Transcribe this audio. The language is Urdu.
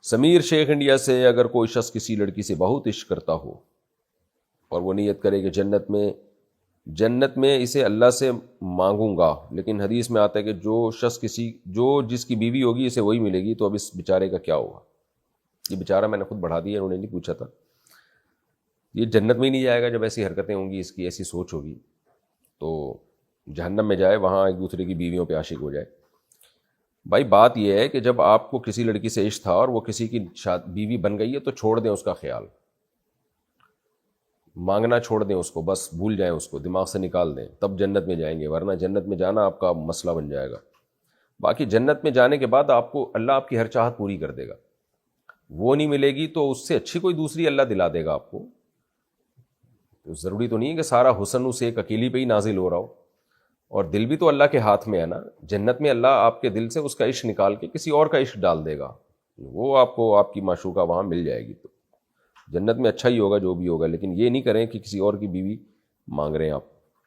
سمیر شیخ انڈیا سے، اگر کوئی شخص کسی لڑکی سے بہت عشق کرتا ہو اور وہ نیت کرے کہ جنت میں اسے اللہ سے مانگوں گا، لیکن حدیث میں آتا ہے کہ جو جس کی بیوی ہوگی اسے وہی ملے گی، تو اب اس بیچارے کا کیا ہوگا؟ یہ بیچارہ میں نے خود بڑھا دیا، انہوں نے نہیں پوچھا تھا. یہ جنت میں ہی نہیں جائے گا جب ایسی حرکتیں ہوں گی، اس کی ایسی سوچ ہوگی، تو جہنم میں جائے، وہاں ایک دوسرے کی بیویوں پہ عاشق ہو جائے. بھائی بات یہ ہے کہ جب آپ کو کسی لڑکی سے عشق تھا اور وہ کسی کی بیوی بن گئی ہے، تو چھوڑ دیں اس کا خیال، مانگنا چھوڑ دیں اس کو، بس بھول جائیں اس کو، دماغ سے نکال دیں، تب جنت میں جائیں گے، ورنہ جنت میں جانا آپ کا مسئلہ بن جائے گا. باقی جنت میں جانے کے بعد آپ کو اللہ آپ کی ہر چاہت پوری کر دے گا. وہ نہیں ملے گی تو اس سے اچھی کوئی دوسری اللہ دلا دے گا آپ کو. تو ضروری تو نہیں ہے کہ سارا حسن اس ایک اکیلی پہ ہی نازل ہو رہا ہو، اور دل بھی تو اللہ کے ہاتھ میں ہے نا. جنت میں اللہ آپ کے دل سے اس کا عشق نکال کے کسی اور کا عشق ڈال دے گا، وہ آپ کو آپ کی معشوقہ وہاں مل جائے گی. تو جنت میں اچھا ہی ہوگا جو بھی ہوگا، لیکن یہ نہیں کریں کہ کسی اور کی بیوی مانگ رہے ہیں آپ.